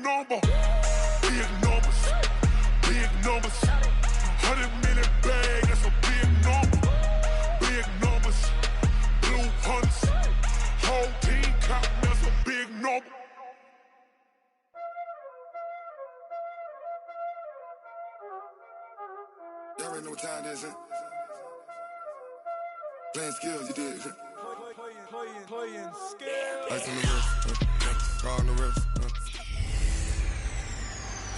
number. Big numbers. Big numbers. 100 million bag, that's a big number. Big numbers. Blue hunts. Whole team count, that's a big number. Y'all already know what time it is, huh? Playing skills, you did. Playing skills. Ice on the wrist, car on the wrist.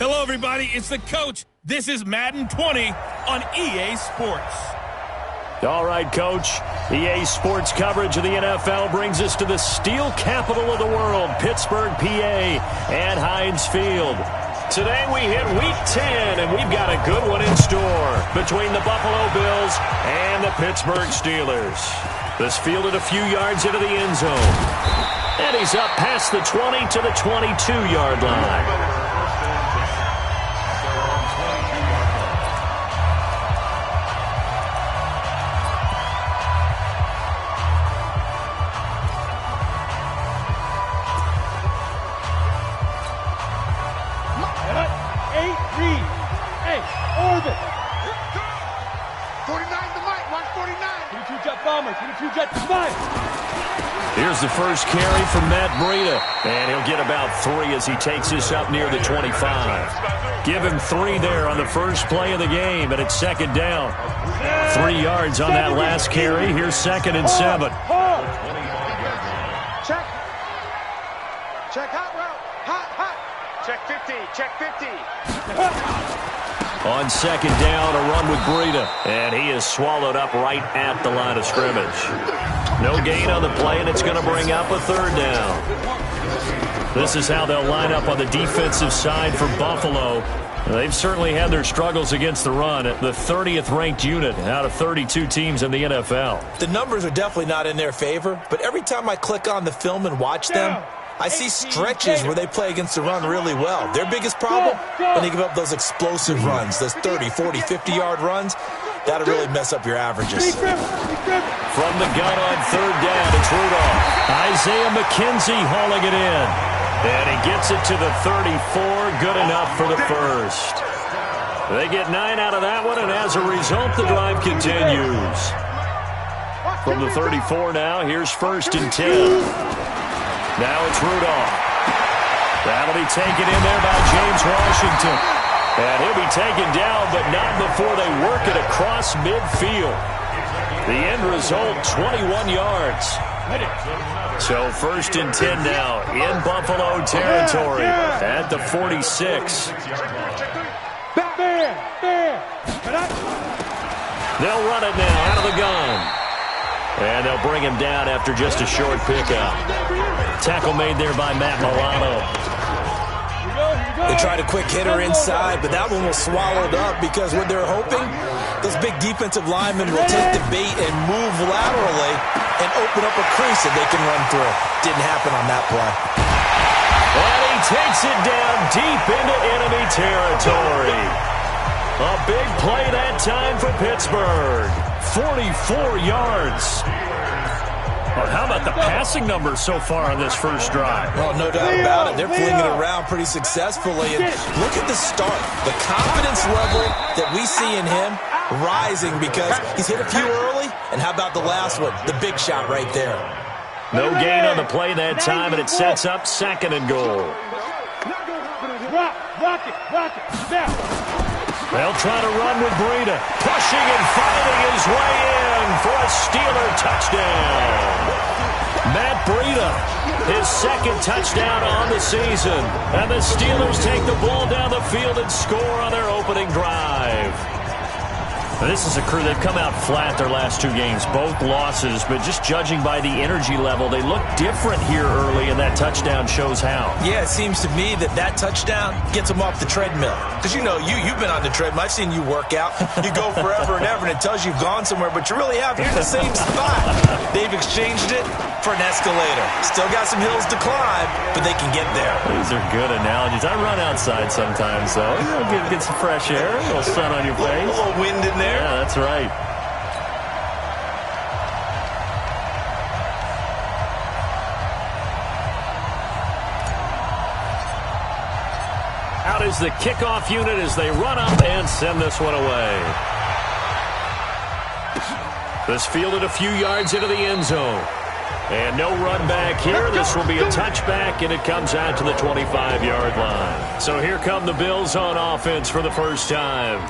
Hello, everybody. It's the coach. This is Madden 20 on EA Sports. All right, Coach. EA Sports coverage of the NFL brings us to the steel capital of the world, Pittsburgh, PA, and Heinz Field. Today we hit Week 10, and we've got a good one in store between the Buffalo Bills and the Pittsburgh Steelers. This fielded a few yards into the end zone. And he's up past the 20 to the 22-yard line. Here's the first carry from Matt Breida, and he'll get about 3 as he takes this up near the 25. Give him 3 there on the first play of the game, and it's second down. 3 yards on that last carry. Here's 2nd and 7. Check. Check hot route. Hot. Check 50. Check 50. On 2nd down, a run with Breida, and he is swallowed up right at the line of scrimmage. No gain on the play, and it's going to bring up a 3rd down. This is how they'll line up on the defensive side for Buffalo. They've certainly had their struggles against the run, the 30th ranked unit out of 32 teams in the NFL. The numbers are definitely not in their favor, but every time I click on the film and watch them, I see stretches where they play against the run really well. Their biggest problem, when they give up those explosive runs, those 30, 40, 50-yard runs, that'll really mess up your averages. From the gun on 3rd down, it's Rudolph. Isaiah McKenzie hauling it in. And he gets it to the 34, good enough for the first. They get 9 out of that one, and as a result, the drive continues. From the 34 now, here's 1st and 10. Now it's Rudolph. That'll be taken in there by James Washington. And he'll be taken down, but not before they work it across midfield. The end result, 21 yards. So 1st and 10 now in Buffalo territory at the 46. They'll run it now out of the gun. And they'll bring him down after just a short pickup. Tackle made there by Matt Milano. They tried a quick hitter inside, but that one was swallowed up because what they're hoping, those big defensive linemen will take the bait and move laterally and open up a crease that they can run through. Didn't happen on that play. And he takes it down deep into enemy territory. A big play that time for Pittsburgh. 44 yards. Well, how about the passing numbers so far on this first drive? Well, no doubt about it. They're flinging it around pretty successfully. And look at the start. The confidence level that we see in him rising because he's hit a few early. And how about the last one? The big shot right there. No gain on the play that time, and it sets up 2nd and goal. Rock it. Now. They'll try to run with Breida, pushing and finding his way in for a Steeler touchdown. Matt Breida, his 2nd touchdown on the season. And the Steelers take the ball down the field and score on their opening drive. This is a crew, they've come out flat their last 2 games, both losses, but just judging by the energy level, they look different here early, and that touchdown shows how. Yeah, it seems to me that touchdown gets them off the treadmill. Because, you've been on the treadmill. I've seen you work out. You go forever and ever, and it tells you you've gone somewhere, but you really have. You're in the same spot. They've exchanged it for an escalator. Still got some hills to climb, but they can get there. These are good analogies. I run outside sometimes, though. Get some fresh air, a little sun on your face. A little wind in there. Yeah, that's right. Out is the kickoff unit as they run up and send this one away. This fielded a few yards into the end zone. And no run back here. This will be a touchback, and it comes out to the 25-yard line. So here come the Bills on offense for the first time.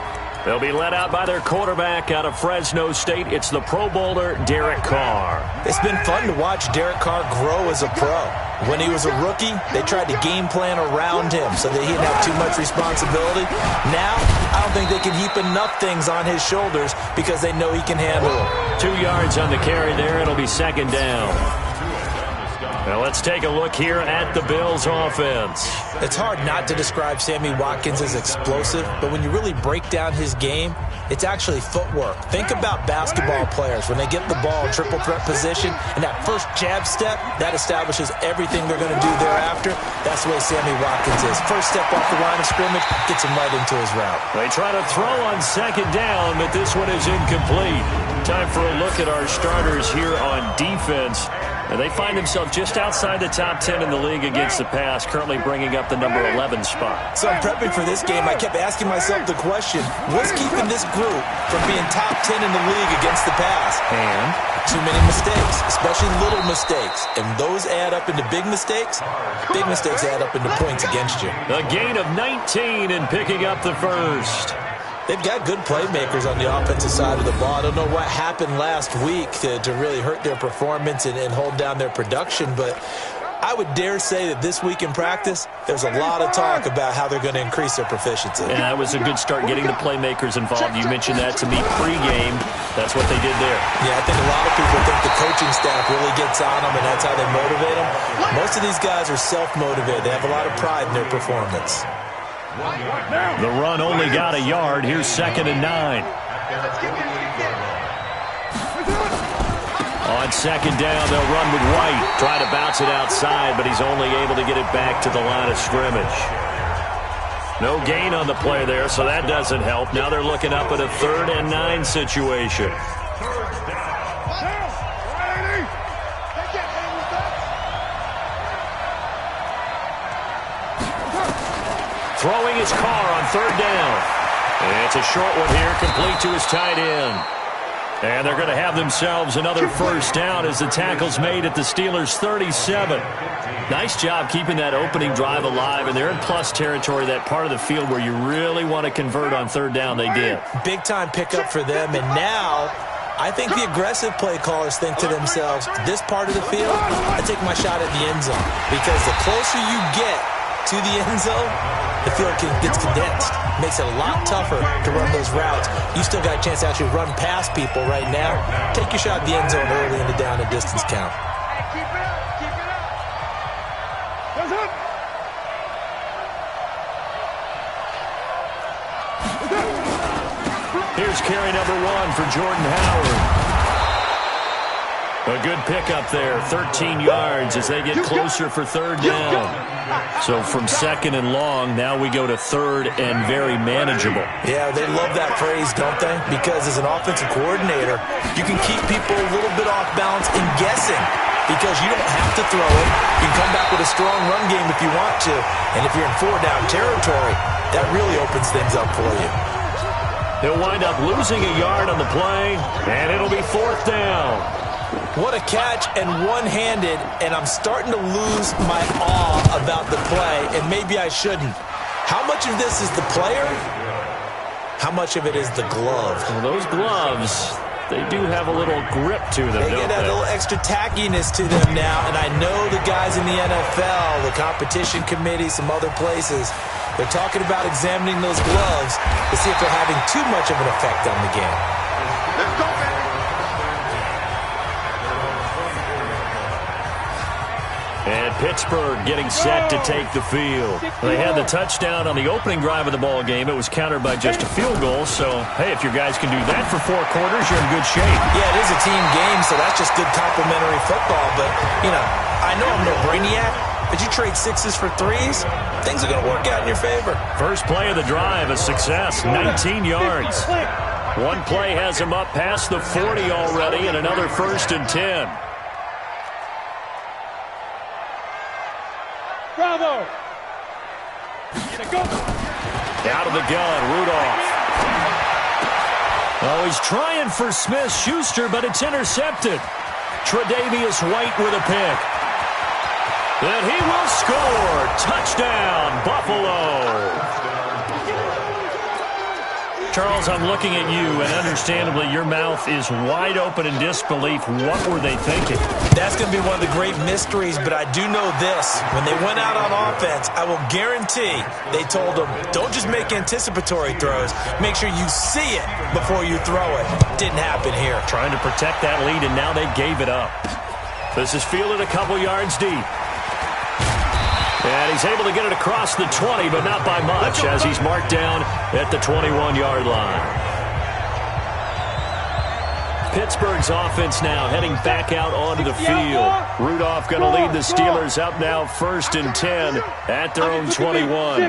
They'll be led out by their quarterback out of Fresno State. It's the Pro Bowler, Derek Carr. It's been fun to watch Derek Carr grow as a pro. When he was a rookie, they tried to game plan around him so that he didn't have too much responsibility. Now, I don't think they can heap enough things on his shoulders because they know he can handle them. 2 yards on the carry there. It'll be second down. Now let's take a look here at the Bills offense. It's hard not to describe Sammy Watkins as explosive, but when you really break down his game, it's actually footwork. Think about basketball players. When they get the ball in triple threat position and that first jab step, that establishes everything they're going to do thereafter. That's the way Sammy Watkins is. First step off the line of scrimmage, gets him right into his route. They try to throw on second down, but this one is incomplete. Time for a look at our starters here on defense. And they find themselves just outside the top 10 in the league against the pass, currently bringing up the number 11 spot. So I'm prepping for this game. I kept asking myself the question, what's keeping this group from being top 10 in the league against the pass? And too many mistakes, especially little mistakes. And those add up into big mistakes. Big mistakes add up into points against you. A gain of 19 and picking up the first. They've got good playmakers on the offensive side of the ball. I don't know what happened last week to really hurt their performance and hold down their production, but I would dare say that this week in practice, there's a lot of talk about how they're going to increase their proficiency. And that was a good start, getting the playmakers involved. You mentioned that to me pregame. That's what they did there. Yeah, I think a lot of people think the coaching staff really gets on them, and that's how they motivate them. Most of these guys are self-motivated. They have a lot of pride in their performance. The run only got a yard. Here's 2nd and 9. On second down, they'll run with White. Try to bounce it outside, but he's only able to get it back to the line of scrimmage. No gain on the play there, so that doesn't help. Now they're looking up at a 3rd and 9 situation. Throwing his car on 3rd down. And it's a short one here, complete to his tight end. And they're going to have themselves another first down as the tackle's made at the Steelers' 37. Nice job keeping that opening drive alive, and they're in plus territory, that part of the field where you really want to convert on 3rd down. They did. Big-time pickup for them, and now I think the aggressive play callers think to themselves, this part of the field, I take my shot at the end zone, because the closer you get to the end zone, the field gets condensed. Makes it a lot tougher to run those routes. You still got a chance to actually run past people right now. Take your shot at the end zone early in the down and distance count. Keep it up. Keep it up. Here's carry number 1 for Jordan Howard. A good pickup there, 13 yards as they get closer for 3rd down. So from 2nd and long, now we go to 3rd and very manageable. Yeah, they love that phrase, don't they? Because as an offensive coordinator, you can keep people a little bit off balance and guessing because you don't have to throw it. You can come back with a strong run game if you want to. And if you're in 4-down territory, that really opens things up for you. He'll wind up losing a yard on the play, and it'll be 4th down. What a catch, and one-handed, and I'm starting to lose my awe about the play, and maybe I shouldn't. How much of this is the player? How much of it is the glove? Well, those gloves, they do have a little grip to them, They get a little extra tackiness to them now, and I know the guys in the NFL, the competition committee, some other places, they're talking about examining those gloves to see if they're having too much of an effect on the game. Let's go, baby. And Pittsburgh getting set to take the field. They had the touchdown on the opening drive of the ball game. It was countered by just a field goal. So, hey, if your guys can do that for 4 quarters, you're in good shape. Yeah, it is a team game, so that's just good complimentary football. But, you know, I know I'm no brainiac, but you trade 6s for 3s, things are going to work out in your favor. First play of the drive, a success, 19 yards. One play has him up past the 40 already, and another 1st and 10. Bravo! Get it, go! Out of the gun, Rudolph. Oh, he's trying for Smith-Schuster, but it's intercepted. Tre'Davious White with a pick. And he will score. Touchdown, Buffalo. Charles, I'm looking at you, and understandably, your mouth is wide open in disbelief. What were they thinking? That's going to be one of the great mysteries, but I do know this. When they went out on offense, I will guarantee they told them, don't just make anticipatory throws. Make sure you see it before you throw it. Didn't happen here. Trying to protect that lead, and now they gave it up. This is fielded a couple yards deep. And he's able to get it across the 20, but not by much, as he's marked down at the 21-yard line. Pittsburgh's offense now heading back out onto the field. Rudolph going to lead the Steelers up now 1st and 10 at their own 21. A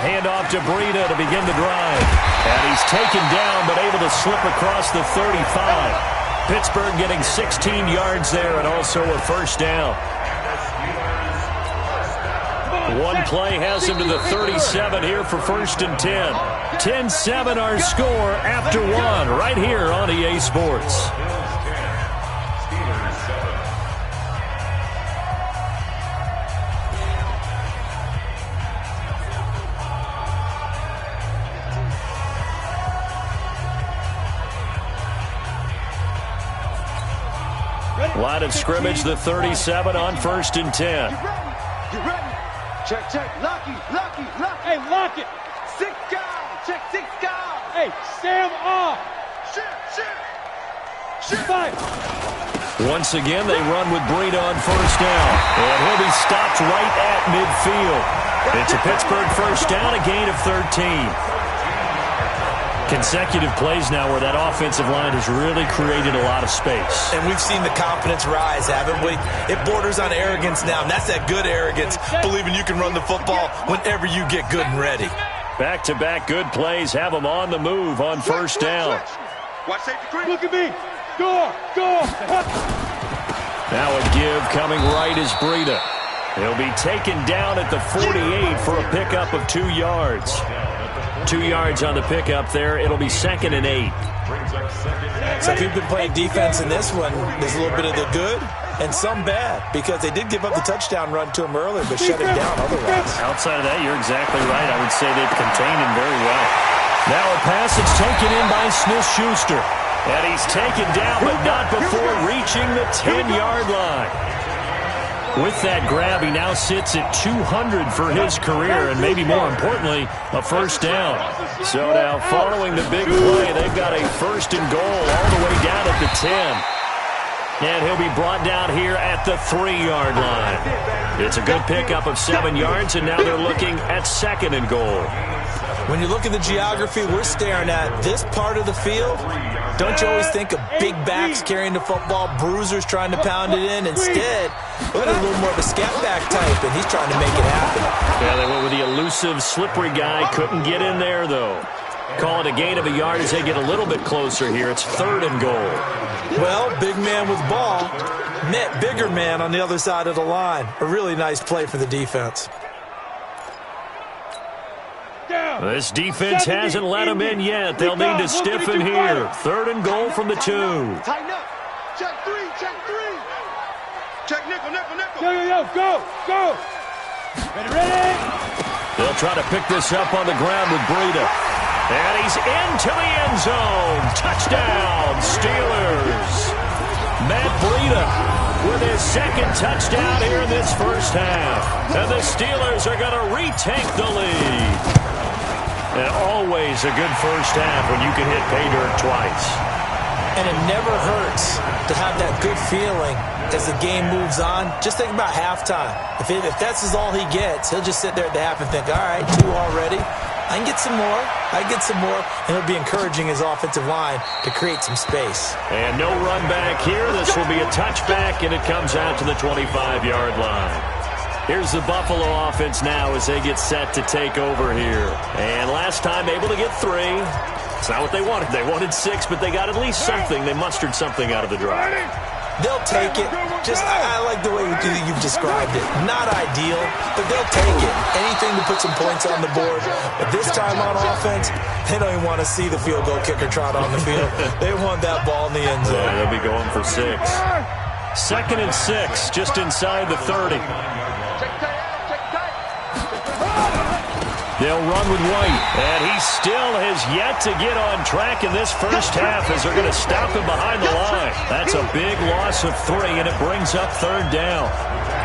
handoff to Breida to begin the drive. And he's taken down, but able to slip across the 35. Pittsburgh getting 16 yards there and also a first down. One play has him to the 37 here for 1st and 10. 10-7 our score after one right here on EA Sports. Line of scrimmage, the 37 on 1st and 10. You ready? Check, check. Lucky. Hey, lock it. 6 guys. Check 6 guys. Hey, Sam off. Shit. 5. Once again, they run with Breida on 1st down. And he'll be stopped right at midfield. It's a Pittsburgh first down, a gain of 13. Consecutive plays now where that offensive line has really created a lot of space. And we've seen the confidence rise, haven't we? It borders on arrogance now, and that's that good arrogance, believing you can run the football whenever you get good and ready. Back-to-back good plays have them on the move on 1st down. Watch safety green. Look at me. Go. Now a give coming right is Breida. He'll be taken down at the 48 for a pickup of 2 yards. 2 yards on the pickup there. It'll be 2nd and 8. So if you've been playing defense in this one, there's a little bit of the good and some bad, because they did give up the touchdown run to him earlier, but shut him down otherwise. Outside of that, you're exactly right. I would say they've contained him very well. Now a pass that's taken in by Smith-Schuster. And he's taken down, but not before reaching the 10-yard line. With that grab, he now sits at 200 for his career, and maybe more importantly, a first down. So now, following the big play, they've got a 1st and goal all the way down at the 10. And he'll be brought down here at the 3-yard line. It's a good pickup of 7 yards, and now they're looking at 2nd and goal. When you look at the geography we're staring at, this part of the field, don't you always think of big backs carrying the football, bruisers trying to pound it in? Instead, look at a little more of a scat back type, and he's trying to make it happen. Yeah, they went with the elusive, slippery guy. Couldn't get in there, though. Call it a gain of a yard as they get a little bit closer here. It's 3rd and goal. Well, big man with ball met bigger man on the other side of the line. A really nice play for the defense. This defense hasn't let them in yet. They'll need to stiffen here. 3rd and goal from the 2. Tighten up. Check 3. Check nickel. Go. Ready. They'll try to pick this up on the ground with Breida. And he's into the end zone. Touchdown, Steelers. Matt Breida with his 2nd touchdown here in this first half. And the Steelers are going to retake the lead. And always a good first half when you can hit pay dirt twice. And it never hurts to have that good feeling as the game moves on. Just think about halftime. If that's all he gets, he'll just sit there at the half and think, all right, 2 already. I can get some more. And he'll be encouraging his offensive line to create some space. And no run back here. This will be a touchback, and it comes out to the 25-yard line. Here's the Buffalo offense now as they get set to take over here. And last time able to get 3. It's not what they wanted. They wanted 6, but they got at least something. They mustered something out of the drive. They'll take it. Just, I like the way you've described it. Not ideal, but they'll take it. Anything to put some points on the board. But this time on offense, they don't even want to see the field goal kicker trot on the field. They want that ball in the end zone. Yeah, they'll be going for 6. 2nd and 6, just inside the 30. They'll run with White, and he still has yet to get on track in this first half as they're going to stop him behind the line. That's a big loss of 3, and it brings up 3rd down.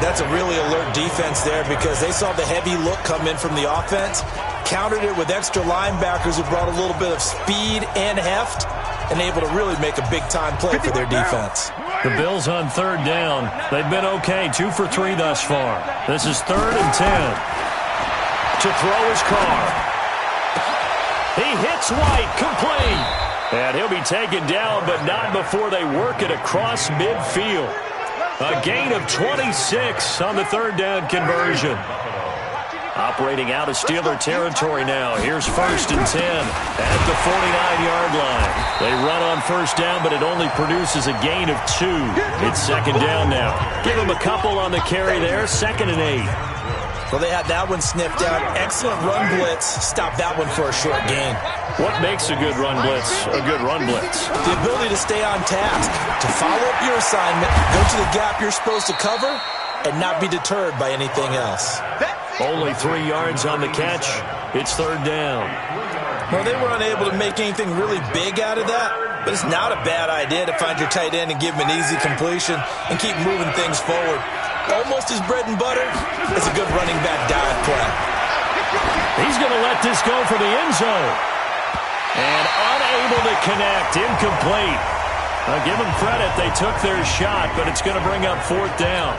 That's a really alert defense there because they saw the heavy look come in from the offense, countered it with extra linebackers who brought a little bit of speed and heft, and able to really make a big-time play for their defense. The Bills on 3rd down. They've been okay, 2 for 3 thus far. This is 3rd and 10. To throw his car. He hits White, complete. And he'll be taken down, but not before they work it across midfield. A gain of 26 on the 3rd down conversion. Operating out of Steeler territory now. Here's 1st and 10 at the 49-yard line. They run on 1st down, but it only produces a gain of 2. It's 2nd down now. Give them a couple on the carry there. 2nd and 8. Well, they had that one sniffed out. Excellent run blitz. Stop that one for a short gain. What makes a good run blitz a good run blitz? The ability to stay on task, to follow up your assignment, go to the gap you're supposed to cover, and not be deterred by anything else. Only 3 yards on the catch. It's 3rd down. Well, they were unable to make anything really big out of that, but it's not a bad idea to find your tight end and give him an easy completion and keep moving things forward. Almost his bread and butter is a good running back dive play. He's going to let this go for the end zone. And unable to connect, incomplete. I'll give them credit, they took their shot, but it's going to bring up 4th down.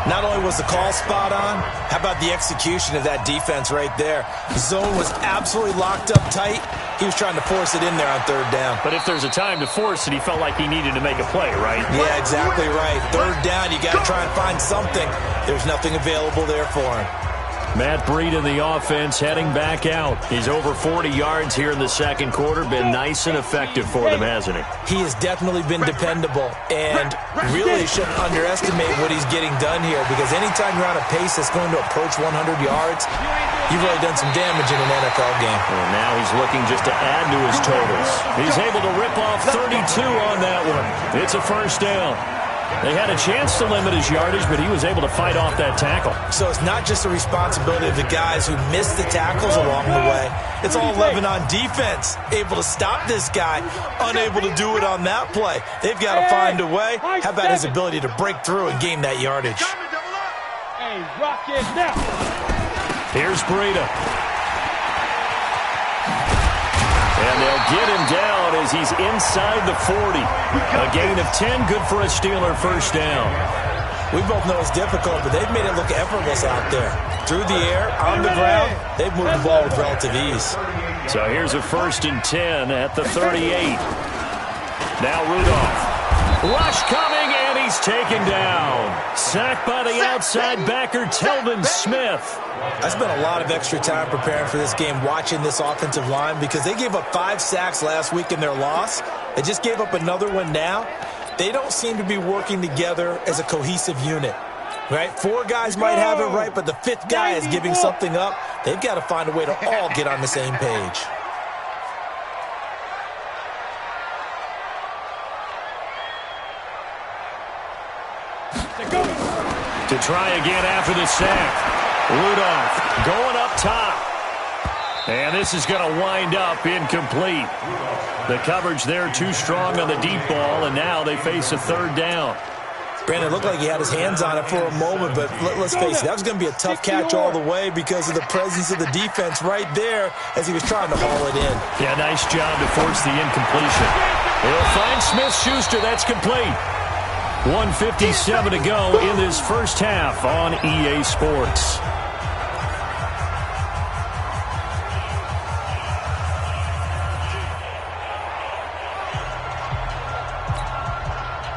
Not only was the call spot on, how about the execution of that defense right there? The zone was absolutely locked up tight. He was trying to force it in there on 3rd down. But if there's a time to force it, he felt like he needed to make a play, right? Yeah, exactly right. 3rd down, you got to try and find something. There's nothing available there for him. Matt Breed in the offense heading back out. He's over 40 yards here in the 2nd quarter. Been nice and effective for them, hasn't he? He has definitely been dependable, and really shouldn't underestimate what he's getting done here, because anytime you're on a pace that's going to approach 100 yards, you've really done some damage in an NFL game. And now he's looking just to add to his totals. He's able to rip off 32 on that one. It's a 1st down. They had a chance to limit his yardage, but he was able to fight off that tackle. So it's not just the responsibility of the guys who missed the tackles along the way. It's all 11 on defense, able to stop this guy, unable to do it on that play. They've got to find a way. How about his ability to break through and gain that yardage? Hey, rock it now. Here's Breida. And they'll get him down as he's inside the 40. A gain of 10, good for a Steeler 1st down. We both know it's difficult, but they've made it look effortless out there. Through the air, on the ground, they've moved the ball with relative ease. So here's a 1st and 10 at the 38. Now Rudolph. Rush coming, and he's taken down. Sacked by the outside backer, Telvin Smith. I spent a lot of extra time preparing for this game, watching this offensive line, because they gave up 5 sacks last week in their loss. They just gave up another one now. They don't seem to be working together as a cohesive unit, right? 4 guys might have it right, but the 5th guy is giving something up. They've got to find a way to all get on the same page. To try again after the sack. Rudolph going up top. And this is going to wind up incomplete. The coverage there too strong on the deep ball, and now they face a 3rd down. Brandon, it looked like he had his hands on it for a moment, but let's face it, that was going to be a tough catch all the way because of the presence of the defense right there as he was trying to haul it in. Yeah, nice job to force the incompletion. They'll find Smith-Schuster. That's complete. 1:57 to go in this first half on EA Sports.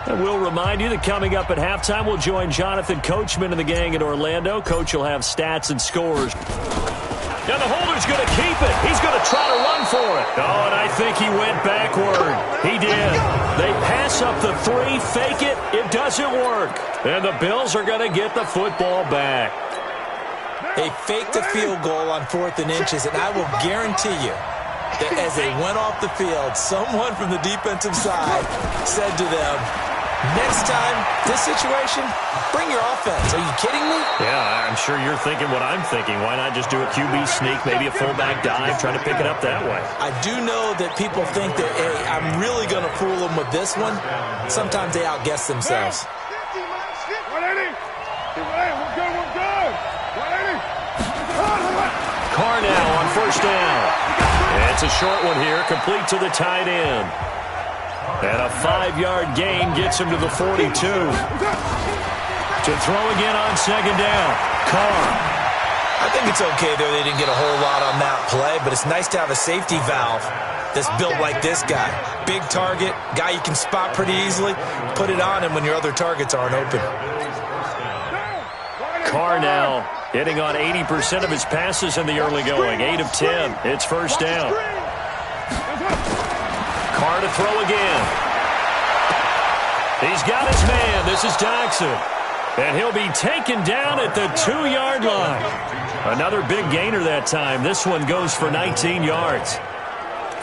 And we'll remind you that coming up at halftime, we'll join Jonathan Coachman and the gang in Orlando. Coach will have stats and scores. And the holder's going to keep it. He's going to try to run for it. Oh, and I think he went backward. He did. They pass up the 3, fake it. It doesn't work. And the Bills are going to get the football back. They faked a field goal on 4th and inches, and I will guarantee you that as they went off the field, someone from the defensive side said to them, next time, this situation, bring your offense. Are you kidding me? Yeah, I'm sure you're thinking what I'm thinking. Why not just do a QB sneak, maybe a fullback dive, try to pick it up that way? I do know that people think that, hey, I'm really going to fool them with this one. Sometimes they outguess themselves. 180. We're good. 180. Carr now on first down. It's a short one here, complete to the tight end. And a 5-yard gain gets him to the 42. To throw again on second down. Carr. I think it's okay there. They didn't get a whole lot on that play, but it's nice to have a safety valve that's built like this guy. Big target, guy you can spot pretty easily. Put it on him when your other targets aren't open. Carr now hitting on 80% of his passes in the early going. 8 of 10. It's first down. Carr to throw again. He's got his man. This is Jackson. And he'll be taken down at the 2-yard line. Another big gainer that time. This one goes for 19 yards.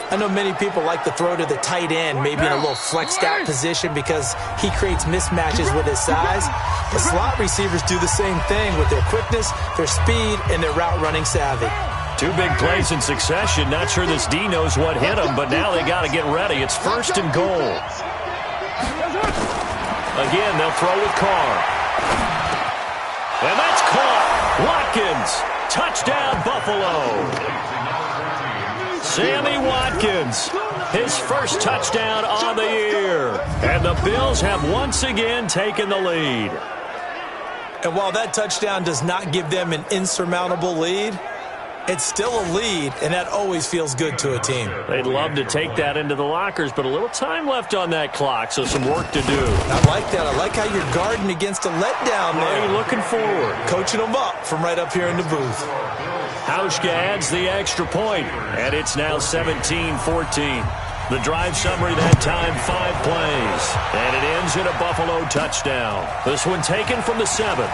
I know many people like to throw to the tight end, maybe in a little flexed out position because he creates mismatches with his size. The slot receivers do the same thing with their quickness, their speed, and their route running savvy. 2 big plays in succession. Not sure this D knows what hit him, but now they got to get ready. It's first and goal. Again, they'll throw with Carr. And that's caught. Watkins. Touchdown, Buffalo. Sammy Watkins. His first touchdown on the year. And the Bills have once again taken the lead. And while that touchdown does not give them an insurmountable lead, it's still a lead, and that always feels good to a team. They'd love to take that into the lockers, but a little time left on that clock, so some work to do. I like that. I like how you're guarding against a letdown there. Are you looking forward? Coaching them up from right up here in the booth. Hauschka adds the extra point, and it's now 17-14. The drive summary that time, 5 plays, and it ends in a Buffalo touchdown. This one taken from the 7.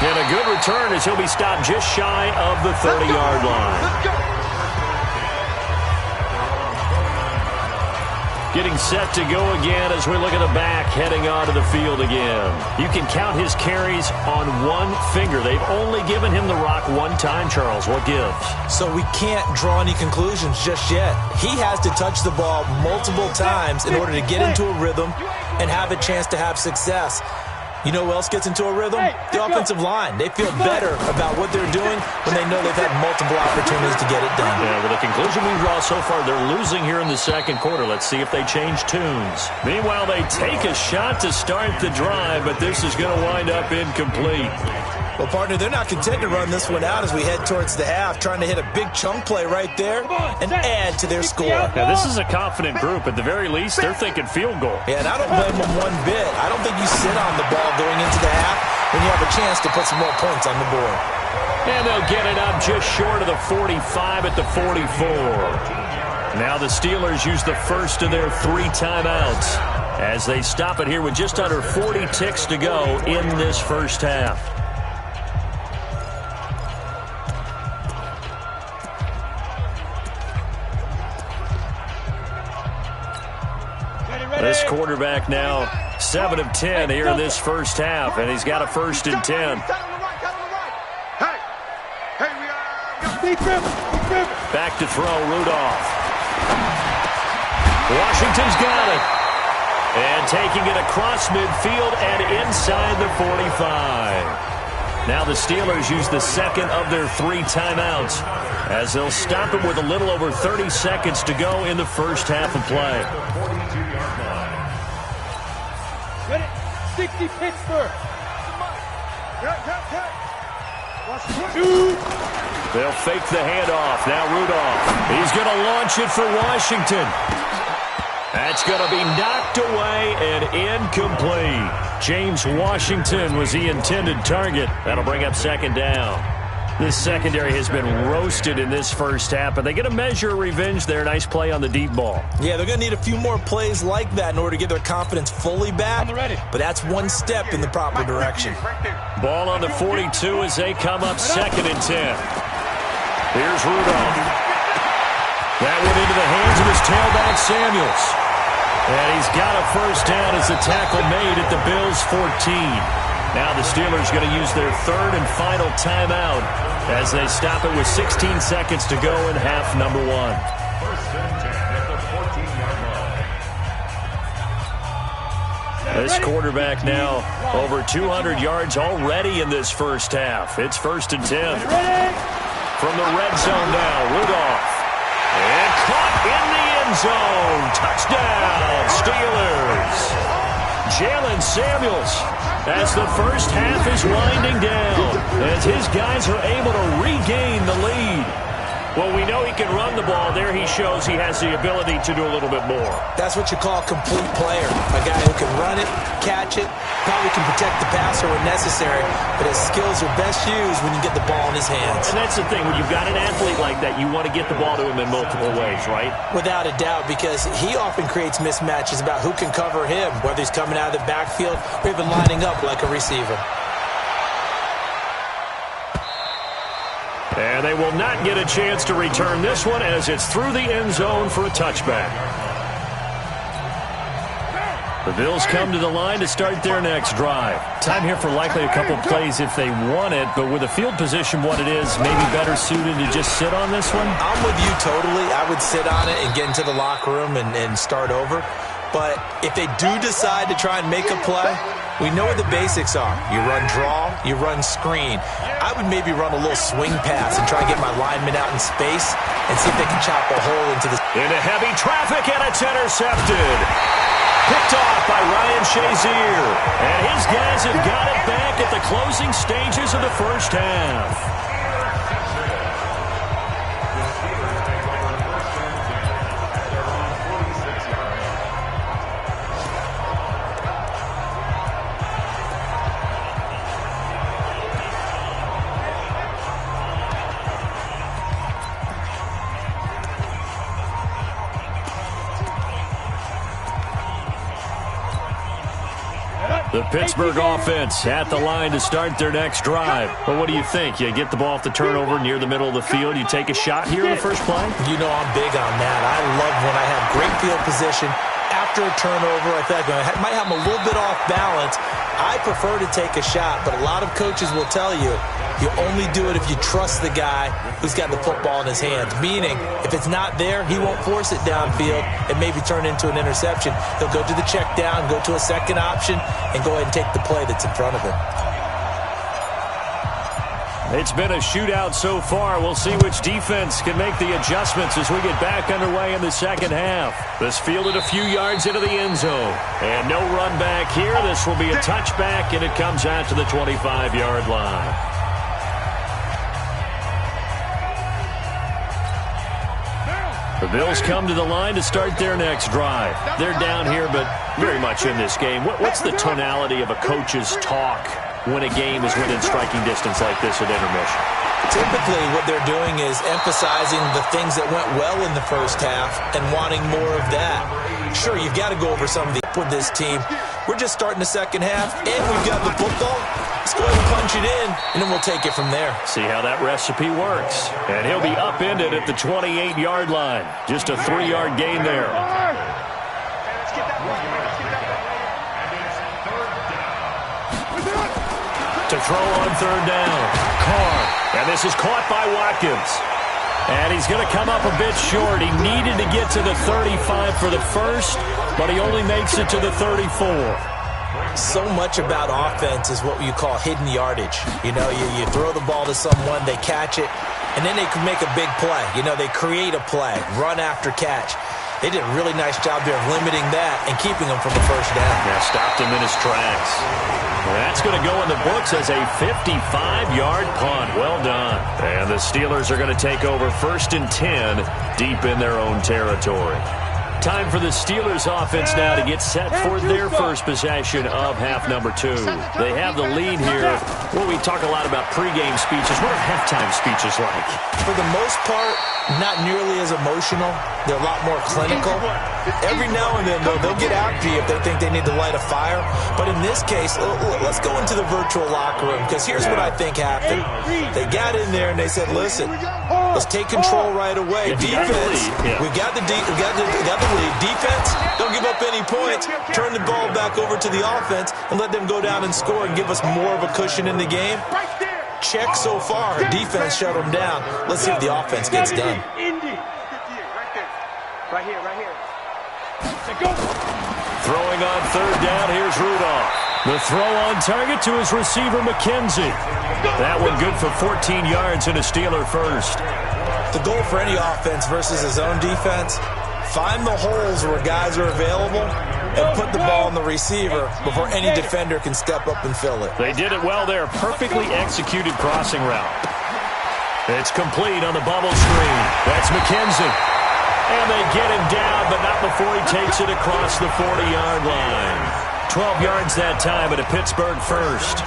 And a good return as he'll be stopped just shy of the 30-yard line. Getting set to go again as we look at the back heading onto the field again. You can count his carries on one finger. They've only given him the rock one time, Charles. What gives? So we can't draw any conclusions just yet. He has to touch the ball multiple times in order to get into a rhythm and have a chance to have success. You know who else gets into a rhythm? The offensive line. They feel better about what they're doing when they know they've had multiple opportunities to get it done. Yeah, with the conclusion we draw so far, they're losing here in the second quarter. Let's see if they change tunes. Meanwhile, they take a shot to start the drive, but this is going to wind up incomplete. Well, partner, they're not content to run this one out as we head towards the half, trying to hit a big chunk play right there and add to their score. Now, this is a confident group. At the very least, they're thinking field goal. Yeah, and I don't blame them one bit. I don't think you sit on the ball going into the half when you have a chance to put some more points on the board. And they'll get it up just short of the 45 at the 44. Now the Steelers use the first of their 3 timeouts as they stop it here with just under 40 ticks to go in this first half. This quarterback now 7 of 10 here in this first half, and he's got a first and 10. Back to throw, Rudolph. Washington's got it. And taking it across midfield and inside the 45. Now the Steelers use the second of their 3 timeouts as they'll stop it with a little over 30 seconds to go in the first half of play. 60 Pittsburgh. They'll fake the handoff. Now Rudolph. He's going to launch it for Washington. That's going to be knocked away and incomplete. James Washington was the intended target. That'll bring up second down. This secondary has been roasted in this first half, but they get a measure of revenge there. Nice play on the deep ball. Yeah, they're going to need a few more plays like that in order to get their confidence fully back. But that's one step in the proper direction. Ball on the 42 as they come up 2nd and 10. Here's Rudolph. That went into the hands of his tailback, Samuels. And he's got a first down as the tackle made at the Bills' 14. Now the Steelers going to use their 3rd and final timeout as they stop it with 16 seconds to go in half number 1. This quarterback now over 200 yards already in this first half. It's 1st and 10. From the red zone now, Rudolph. And caught in the end zone. Touchdown, Steelers. Jalen Samuels, as the first half is winding down, as his guys are able to regain the lead. Well, we know he can run the ball. There he shows he has the ability to do a little bit more. That's what you call a complete player. A guy who can run it, catch it, probably can protect the passer when necessary, but his skills are best used when you get the ball in his hands. And that's the thing. When you've got an athlete like that, you want to get the ball to him in multiple ways, right? Without a doubt, because he often creates mismatches about who can cover him, whether he's coming out of the backfield or even lining up like a receiver. And they will not get a chance to return this one as it's through the end zone for a touchback. The Bills come to the line to start their next drive. Time here for likely a couple plays if they want it, but with the field position what it is, maybe better suited to just sit on this one? I'm with you totally. I would sit on it and get into the locker room and start over. But if they do decide to try and make a play, we know what the basics are. You run draw, you run screen. I would maybe run a little swing pass and try to get my linemen out in space and see if they can chop a hole into the... Into heavy traffic, and it's intercepted. Picked off by Ryan Shazier. And his guys have got it back at the closing stages of the first half. The Pittsburgh offense at the line to start their next drive. Well, what do you think? You get the ball off the turnover near the middle of the field. You take a shot here in the first play? You know I'm big on that. I love when I have great field position. After a turnover, I feel like I might have them a little bit off balance. I prefer to take a shot, but a lot of coaches will tell you, you only do it if you trust the guy who's got the football in his hands. Meaning, if it's not there, he won't force it downfield and maybe turn into an interception. He'll go to the check down, go to a second option, and go ahead and take the play that's in front of him. It's been a shootout so far. We'll see which defense can make the adjustments as we get back underway in the second half. This fielded a few yards into the end zone. And no run back here. This will be a touchback, and it comes out to the 25-yard line. The Bills come to the line to start their next drive. They're down here, but very much in this game. What's the tonality of a coach's talk when a game is within striking distance like this at intermission? Typically, what they're doing is emphasizing the things that went well in the first half and wanting more of that. Sure, you've got to go over some of the with this team. We're just starting the second half, and we've got the football. Let's go ahead and punch it in, and then we'll take it from there. See how that recipe works. And he'll be upended at the 28-yard line. Just a 3-yard gain there. To throw on third down. Carr. And this is caught by Watkins. And he's going to come up a bit short. He needed to get to the 35 for the first, but he only makes it to the 34. So much about offense is what you call hidden yardage. You know, you throw the ball to someone, they catch it, and then they can make a big play. You know, they create a play, run after catch. They did a really nice job there of limiting that and keeping him from the first down. Yeah, stopped him in his tracks. That's going to go in the books as a 55-yard punt. Well done. And the Steelers are going to take over 1st and 10 deep in their own territory. Time for the Steelers offense now to get set for their first possession of half number 2. They have the lead here. Well, we talk a lot about pregame speeches. What are halftime speeches like? For the most part, not nearly as emotional. They're a lot more clinical. Every now and then, though, they'll get after you if they think they need to light a fire. But in this case, let's go into the virtual locker room, because here's what I think happened. They got in there and they said, listen, let's take control right away. Defense, we got the lead. Defense, don't give up any points. Turn the ball back over to the offense and let them go down and score and give us more of a cushion in the game. Check so far. Defense shut them down. Let's see if the offense gets done. Right here. Throwing on third down, here's Rudolph. The throw on target to his receiver, McKenzie. That one good for 14 yards and a Steeler first. The goal for any offense versus his own defense, find the holes where guys are available and put the ball on the receiver before any defender can step up and fill it. They did it well there. Perfectly executed crossing route. It's complete on the bubble screen. That's McKenzie. And they get him down, but not before he takes it across the 40-yard line. 12 yards that time at a Pittsburgh first.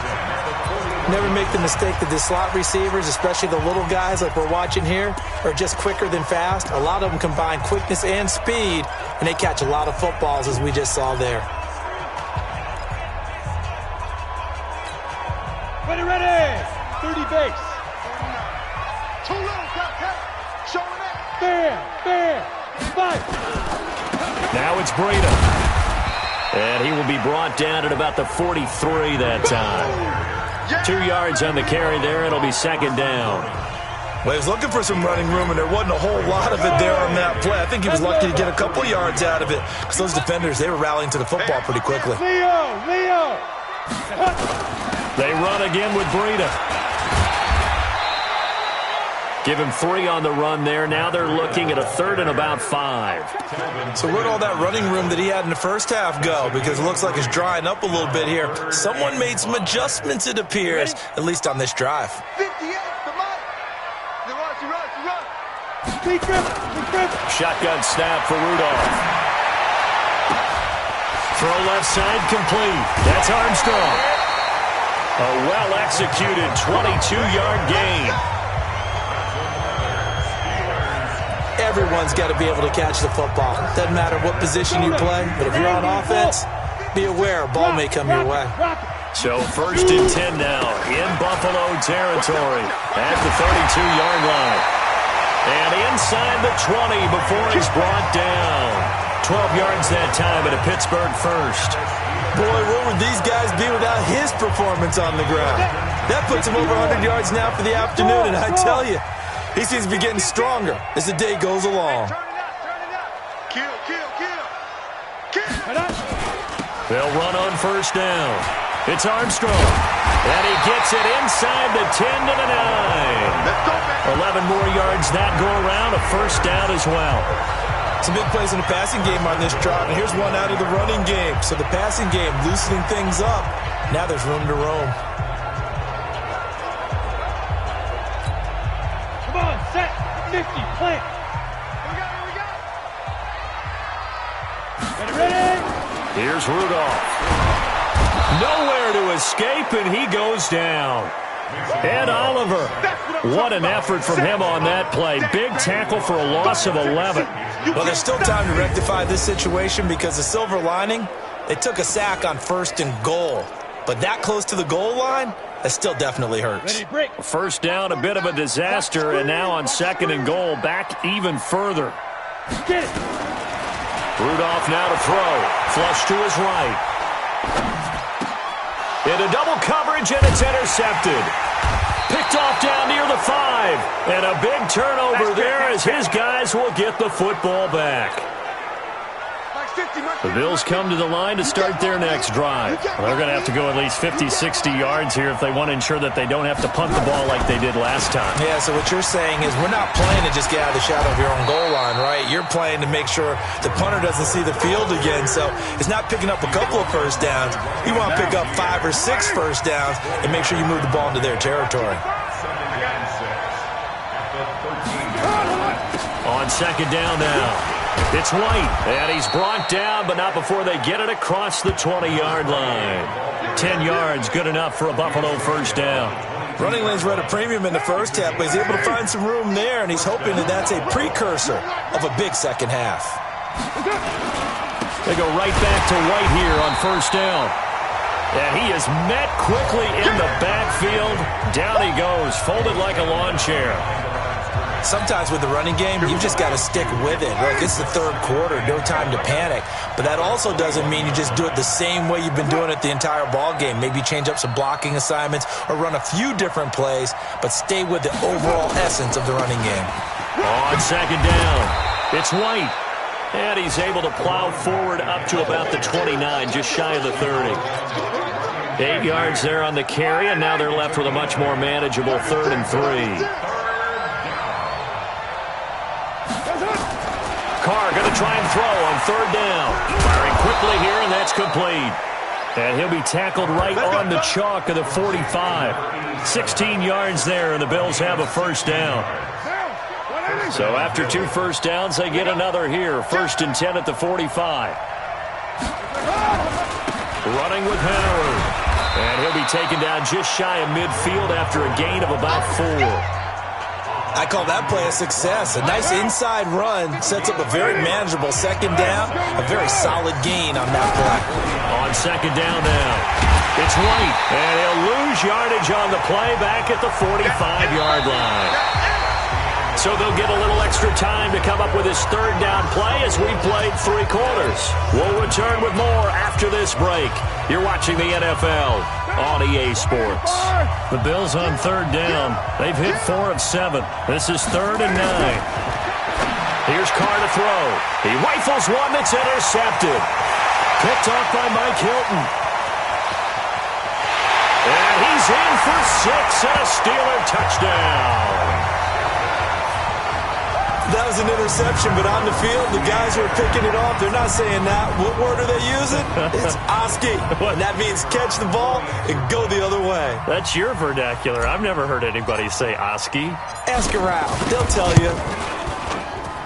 Never make the mistake that the slot receivers, especially the little guys like we're watching here, are just quicker than fast. A lot of them combine quickness and speed, and they catch a lot of footballs, as we just saw there. Ready. 30 base. Too low, showing it. Fair. Fight. Now it's Breida. And he will be brought down at about the 43 that time. 2 yards on the carry there. It'll be second down. Well, he was looking for some running room, and there wasn't a whole lot of it there on that play. I think he was lucky to get a couple yards out of it, because those defenders, they were rallying to the football pretty quickly. Leo. They run again with Breida. Give him 3 on the run there. Now they're looking at a third and about 5. So where'd all that running room that he had in the first half go? Because it looks like it's drying up a little bit here. Someone made some adjustments, it appears, at least on this drive. 58, come on. Run. Shotgun snap for Rudolph. Throw left side complete. That's Armstrong. A well-executed 22-yard gain. Everyone's got to be able to catch the football. Doesn't matter what position you play, but if you're on offense, be aware a ball may come your way. So first and 10 now in Buffalo territory at the 32-yard line. And inside the 20 before he's brought down. 12 yards that time at a Pittsburgh first. Boy, what would these guys be without his performance on the ground? That puts him over 100 yards now for the afternoon, and I tell you, he seems to be getting stronger as the day goes along. Kill. They'll run on first down. It's Armstrong. And he gets it inside the 10 to the 9. 11 more yards that go around. A first down as well. Some big plays in the passing game on this drive, and here's one out of the running game. So the passing game loosening things up. Now there's room to roam. Come on, set. 50, plant. Ready? Here's Rudolph. Nowhere to escape, and he goes down. Ed Oliver. What an effort from him on that play. Big tackle for a loss of 11. Well, there's still time to rectify this situation because the silver lining, they took a sack on first and goal. But that close to the goal line, that still definitely hurts. First down, a bit of a disaster, and now on second and goal, back even further. Get it. Rudolph now to throw. Flush to his right. Into double coverage, and it's intercepted. Picked off down near the 5. And a big turnover there as his guys will get the football back. The Bills come to the line to start their next drive. Well, they're going to have to go at least 50, 60 yards here if they want to ensure that they don't have to punt the ball like they did last time. Yeah, so what you're saying is we're not playing to just get out of the shadow of your own goal line, right? You're playing to make sure the punter doesn't see the field again. So it's not picking up a couple of first downs. You want to pick up 5 or 6 first downs and make sure you move the ball into their territory. On second down now. It's White, and he's brought down, but not before they get it across the 20-yard line. 10 yards, good enough for a Buffalo first down. Running lanes were at a premium in the first half, but he's able to find some room there, and he's hoping that that's a precursor of a big second half. They go right back to White here on first down. And he is met quickly in the backfield. Down he goes, folded like a lawn chair. Sometimes with the running game, you've just got to stick with it. Look, it's the third quarter, no time to panic. But that also doesn't mean you just do it the same way you've been doing it the entire ball game. Maybe change up some blocking assignments or run a few different plays, but stay with the overall essence of the running game. On second down, it's White. And he's able to plow forward up to about the 29, just shy of the 30. 8 yards there on the carry, and now they're left with a much more manageable 3rd and 3. Carr going to try and throw on third down. Firing quickly here, and that's complete. And he'll be tackled right on the chalk of the 45. 16 yards there, and the Bills have a first down. So after 2 first downs, they get another here. 1st and 10 at the 45. Running with Howard. And he'll be taken down just shy of midfield after a gain of about 4. I call that play a success. A nice inside run sets up a very manageable second down. A very solid gain on that play. On second down now, it's White. And he'll lose yardage on the play back at the 45-yard line. So they'll get a little extra time to come up with his third down play as we played 3 quarters. We'll return with more after this break. You're watching the NFL on EA Sports. The Bills on third down. They've hit 4 of 7. This is 3rd and 9. Here's Carr to throw. He rifles one that's intercepted. Picked off by Mike Hilton. And he's in for 6 and a Steeler touchdown. That was an interception, but on the field, the guys who are picking it off, they're not saying that. What word are they using? It's Oski. And that means catch the ball and go the other way. That's your vernacular. I've never heard anybody say Oski. Ask around. They'll tell you.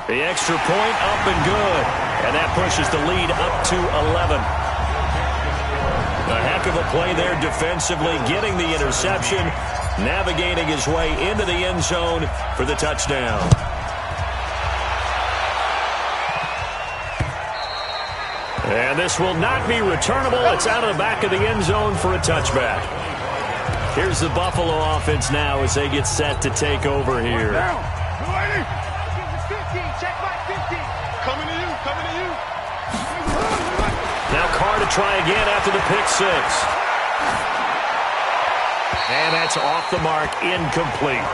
The extra point up and good. And that pushes the lead up to 11. A heck of a play there defensively, getting the interception, navigating his way into the end zone for the touchdown. And this will not be returnable. It's out of the back of the end zone for a touchback. Here's the Buffalo offense now as they get set to take over here. Now Carr to try again after the pick 6. And that's off the mark, incomplete.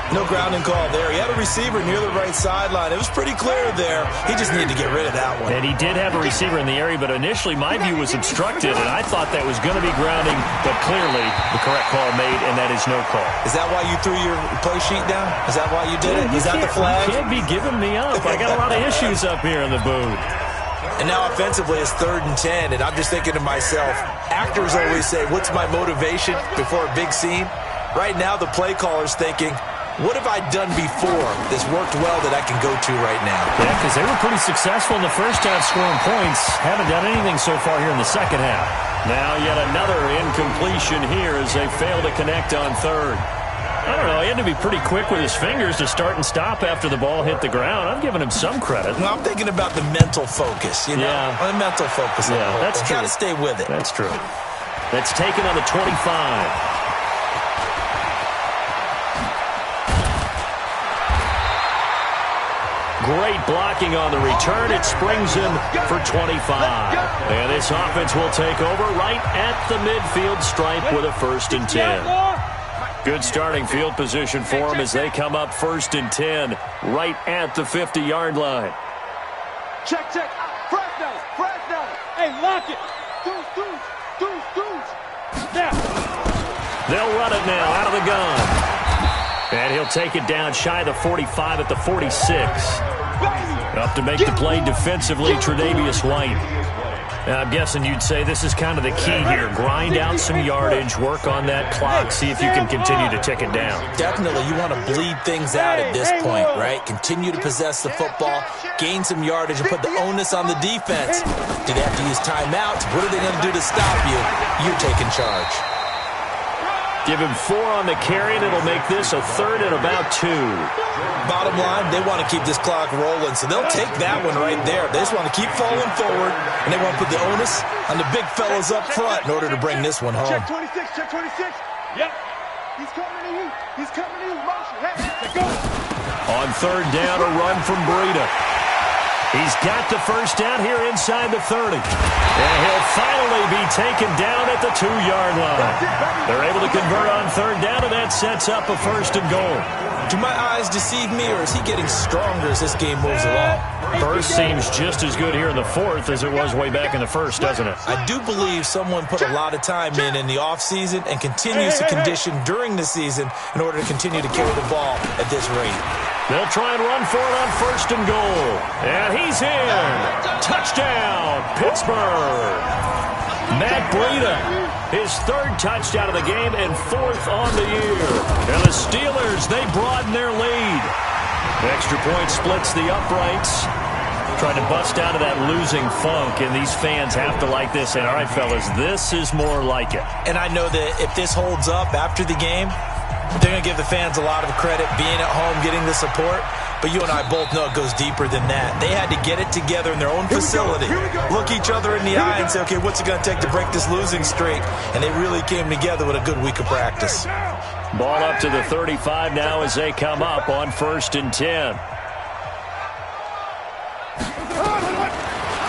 No grounding call there. He had a receiver near the right sideline. It was pretty clear there. He just needed to get rid of that one. And he did have a receiver in the area, but initially my view was obstructed, and I thought that was going to be grounding, but clearly the correct call made, and that is no call. Is that why you threw your play sheet down? Is that why you did it? Is that the flag? You can't be giving me up. I got a lot of issues up here in the booth. And now offensively it's 3rd and 10, and I'm just thinking to myself, actors always say, what's my motivation before a big scene? Right now the play caller's thinking, what have I done before that's worked well that I can go to right now? Yeah, because they were pretty successful in the first half scoring points. Haven't done anything so far here in the second half. Now yet another incompletion here as they fail to connect on third. I don't know. He had to be pretty quick with his fingers to start and stop after the ball hit the ground. I'm giving him some credit. No, I'm thinking about the mental focus, you know? Yeah. The mental focus. Yeah, that's true. Got to stay with it. That's true. That's taken on the 25. Great blocking on the return. It springs him for 25. And this offense will take over right at the midfield stripe with a 1st and 10. Good starting field position for them as they come up 1st and 10 right at the 50-yard line. Check. Fresno. Hey, lock it. Deuce. Now. They'll run it now out of the gun. And he'll take it down shy of the 45 at the 46. Up to make the play defensively, Tre'Davious White. I'm guessing you'd say this is kind of the key here. Grind out some yardage, work on that clock, see if you can continue to tick it down. Definitely. You want to bleed things out at this point, right? Continue to possess the football, gain some yardage, and put the onus on the defense. Do they have to use timeouts? What are they going to do to stop you? You're taking charge. Give him 4 on the carry, and it'll make this a 3rd and about 2. Bottom line, they want to keep this clock rolling, so they'll take that one right there. They just want to keep falling forward, and they want to put the onus on the big fellas up front in order to bring this one home. Check 26, check 26. Yep. He's coming to you. He's coming to you. Motion. Hey, go. On 3rd down, a run from Breida. He's got the first down here inside the 30. And he'll finally be taken down at the 2-yard line. They're able to convert on 3rd down, and that sets up a 1st and goal. Do my eyes deceive me, or is he getting stronger as this game moves along? First seems just as good here in the 4th as it was way back in the 1st, doesn't it? I do believe someone put a lot of time in the offseason and continues to condition during the season in order to continue to carry the ball at this rate. They'll try and run for it on 1st and goal. And he's in. Touchdown, Pittsburgh. Matt Breida, his 3rd touchdown of the game and 4th on the year. And the Steelers, they broaden their lead. Extra point splits the uprights. Trying to bust out of that losing funk, and these fans have to like this. And all right, fellas, this is more like it. And I know that if this holds up after the game, they're going to give the fans a lot of credit, being at home, getting the support. But you and I both know it goes deeper than that. They had to get it together in their own facility, look each other in the eye and say, okay, what's it going to take to break this losing streak? And they really came together with a good week of practice. Ball up to the 35 now as they come up on 1st and 10.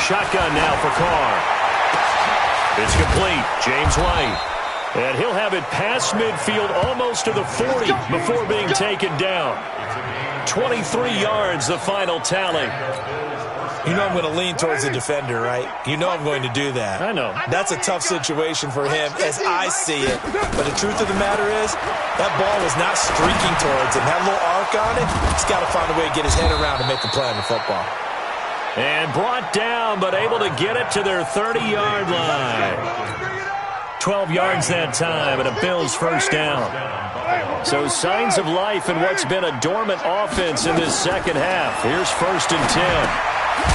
Shotgun now for Carr. It's complete. James White. And he'll have it past midfield almost to the 40 before being taken down. 23 yards, the final tally. You know I'm going to lean towards the defender, right? You know I'm going to do that. I know. That's a tough situation for him as I see it. But the truth of the matter is, that ball was not streaking towards him. That little arc on it, he's got to find a way to get his head around and make a play on the football. And brought down, but able to get it to their 30-yard line. 12 yards that time, and a Bills 1st down. So signs of life in what's been a dormant offense in this second half. Here's 1st and 10.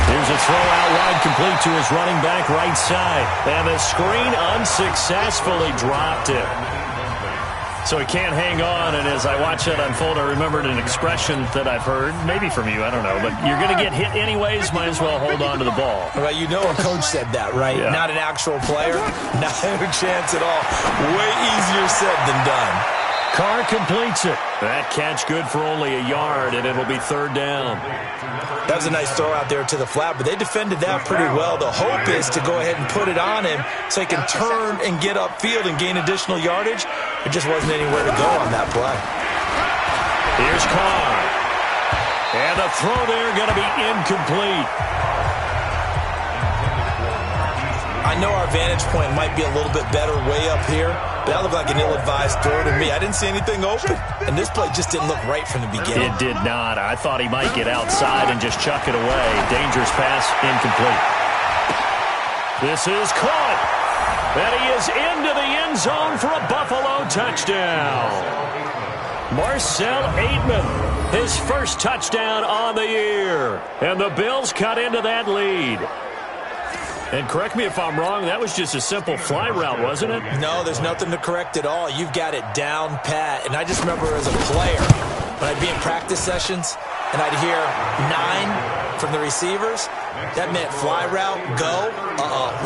Here's a throw out wide, complete to his running back right side. And the screen unsuccessfully dropped it. So he can't hang on, and as I watch that unfold, I remembered an expression that I've heard, maybe from you, I don't know, but you're going to get hit anyways, might as well hold on to the ball. Well, you know a coach said that, right? Yeah. Not an actual player. Not a chance at all. Way easier said than done. Carr completes it. That catch good for only a yard, and it'll be 3rd down. That was a nice throw out there to the flat, but they defended that pretty well. The hope is to go ahead and put it on him so he can turn and get upfield and gain additional yardage. There just wasn't anywhere to go on that play. Here's Carr. And the throw there going to be incomplete. I know our vantage point might be a little bit better way up here, but that looked like an ill-advised throw to me. I didn't see anything open, and this play just didn't look right from the beginning. It did not. I thought he might get outside and just chuck it away. Dangerous pass, incomplete. This is caught. And he is into the end zone for a Buffalo touchdown. Marcel Aitman, his 1st touchdown on the year. And the Bills cut into that lead. And correct me if I'm wrong, that was just a simple fly route, wasn't it? No, there's nothing to correct at all. You've got it down pat. And I just remember as a player, when I'd be in practice sessions and I'd hear 9 from the receivers, that meant fly route, go,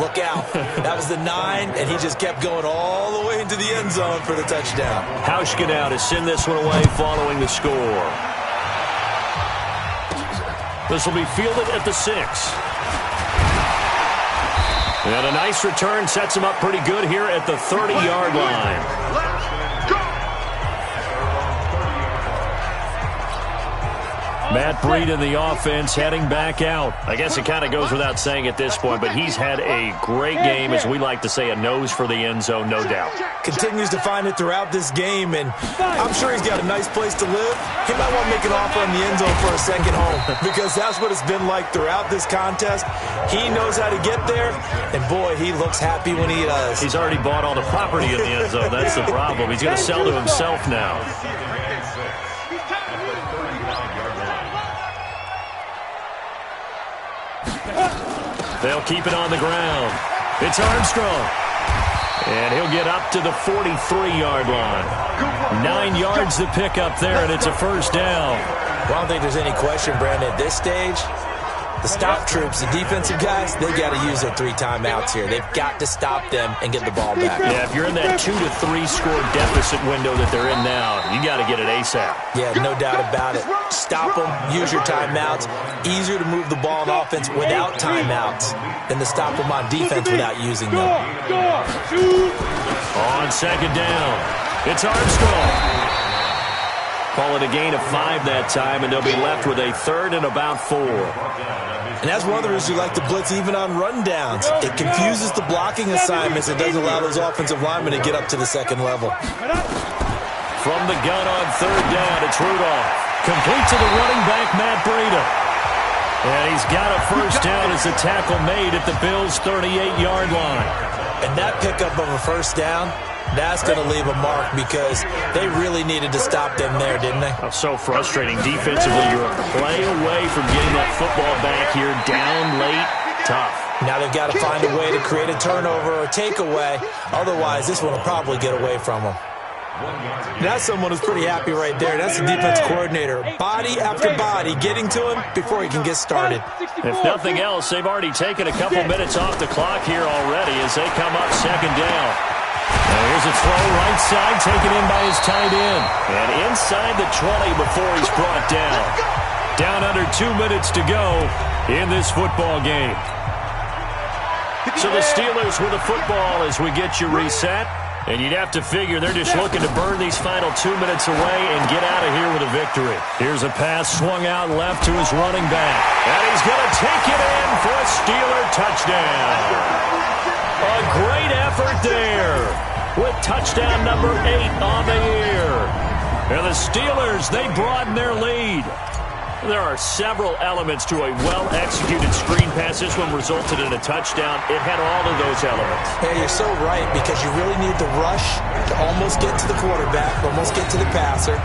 look out. That was the 9, and he just kept going all the way into the end zone for the touchdown. Hauschka now to send this one away following the score. This will be fielded at the 6. And a nice return sets him up pretty good here at the 30-yard line. Matt Breida in the offense heading back out. I guess it kind of goes without saying at this point, but he's had a great game, as we like to say, a nose for the end zone, no doubt. Continues to find it throughout this game, and I'm sure he's got a nice place to live. He might want to make an offer on the end zone for a second home, because that's what it's been like throughout this contest. He knows how to get there, and boy, he looks happy when he does. He's already bought all the property in the end zone. That's the problem. He's going to sell to himself now. They'll keep it on the ground. It's Armstrong. And he'll get up to the 43-yard line. 9 yards to pick up there, and it's a first down. Well, I don't think there's any question, Brandon, at this stage. The stop troops, the defensive guys, they got to use their 3 timeouts here. They've got to stop them and get the ball back. Yeah, if you're in that 2 to 3 score deficit window that they're in now, you got to get it ASAP. Yeah, no doubt about it. Stop them, use your timeouts. Easier to move the ball on offense without timeouts than to stop them on defense without using them. On second down, it's Armstrong. Call it a gain of 5 that time, and they'll be left with a third and about 4. And that's one of the reasons you like to blitz even on rundowns. It confuses the blocking assignments. It doesn't allow those offensive linemen to get up to the second level. From the gun on third down, it's Rudolph. Complete to the running back, Matt Breida. And he's got a first down as the tackle made at the Bills' 38-yard line. And that pickup of a first down, that's going to leave a mark because they really needed to stop them there, didn't they? Oh, so frustrating. Defensively, you're a play away from getting that football back here. Down late, tough. Now they've got to find a way to create a turnover or takeaway. Otherwise, this one will probably get away from them. That's someone who's pretty happy right there. That's the defense coordinator. Body after body getting to him before he can get started. If nothing else, they've already taken a couple minutes off the clock here already as they come up second down. Now here's a throw right side taken in by his tight end. And inside the 20 before he's brought down. Down under 2 minutes to go in this football game. So the Steelers with the football as we get you reset. And you'd have to figure they're just looking to burn these final 2 minutes away and get out of here with a victory. Here's a pass swung out left to his running back. And he's going to take it in for a Steeler touchdown. A great effort there with touchdown number 8 on the year. And the Steelers, they broaden their lead. There are several elements to a well-executed screen pass. This one resulted in a touchdown. It had all of those elements. Yeah, you're so right because you really need the rush to almost get to the quarterback, almost get to the passer.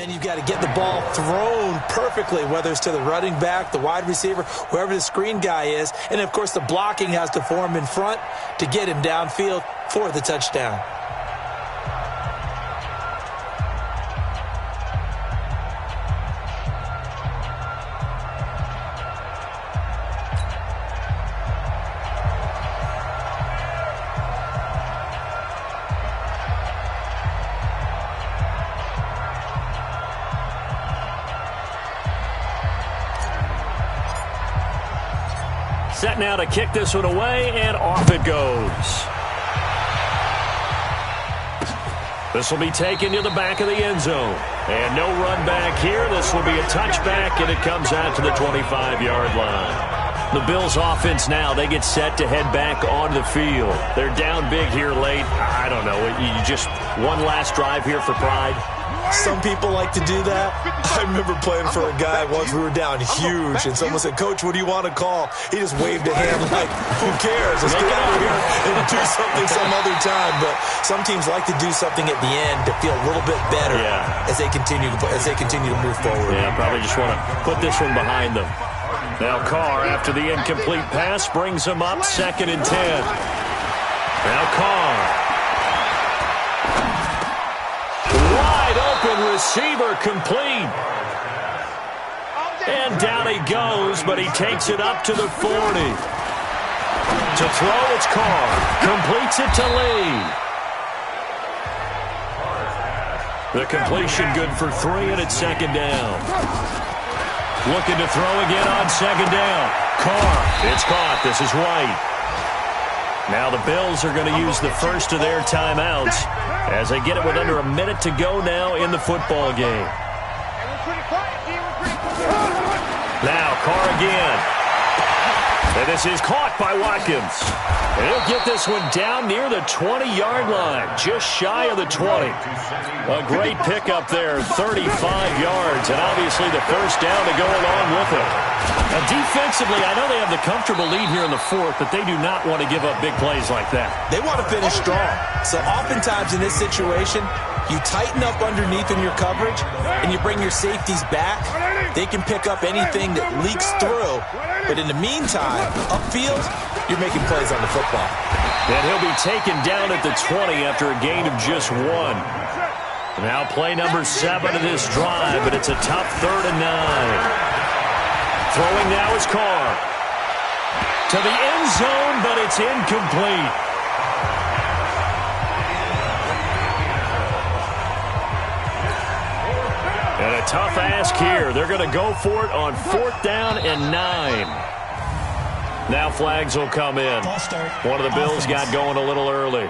Then you've got to get the ball thrown perfectly, whether it's to the running back, the wide receiver, whoever the screen guy is. And, of course, the blocking has to form in front to get him downfield for the touchdown. Set now to kick this one away, and off it goes. This will be taken to the back of the end zone. And no run back here. This will be a touchback, and it comes out to the 25-yard line. The Bills' offense now, they get set to head back on the field. They're down big here late. I don't know. You just one last drive here for pride. Some people like to do that. I remember playing for a guy once. We were down huge, and someone said, "Coach, what do you want to call?" He just waved a hand like, "Who cares? Let's get out of here and do something some other time." But some teams like to do something at the end to feel a little bit better as they continue to move forward. Yeah, probably just want to put this one behind them. Now Carr, after the incomplete pass, brings him up 2nd and 10. Now Carr. Wide open receiver, complete. And down he goes, but he takes it up to the 40. To throw, it's Carr. Completes it to Lee. The completion good for 3, and it's 2nd down. Looking to throw again on 2nd down. Carr, it's caught. This is White. Now the Bills are going to use the first of their timeouts as they get it with under a minute to go now in the football game. Now Carr again. And this is caught by Watkins. And he'll get this one down near the 20-yard line, just shy of the 20. A great pickup there, 35 yards, and obviously the first down to go along with it. Now defensively, I know they have the comfortable lead here in the 4th, but they do not want to give up big plays like that. They want to finish strong. So oftentimes in this situation, you tighten up underneath in your coverage, and you bring your safeties back. They can pick up anything that leaks through. But in the meantime, upfield, you're making plays on the football. And he'll be taken down at the 20 after a gain of just 1. Now play number 7 of this drive, but it's a tough 3rd and 9. Throwing now is Carr. To the end zone, but it's incomplete. And a tough ask here. They're going to go for it on 4th down and 9. Now flags will come in. One of the Bills got going a little early.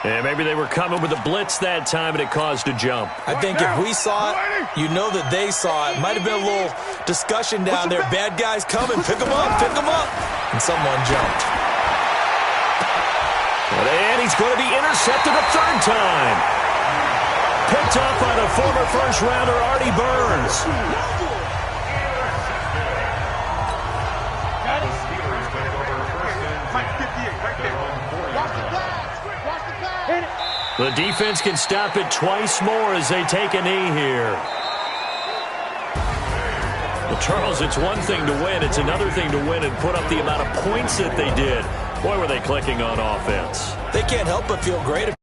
And maybe they were coming with a blitz that time, and it caused a jump. I think if we saw it, you know that they saw it. Might have been a little discussion down there. Bad guys coming. Pick them up. Pick them up. And someone jumped. And he's going to be intercepted a 3rd time. Picked up by the former first-rounder Artie Burns. The defense can stop it twice more as they take a knee here. Well, Charles, it's one thing to win. It's another thing to win and put up the amount of points that they did. Boy, were they clicking on offense. They can't help but feel great.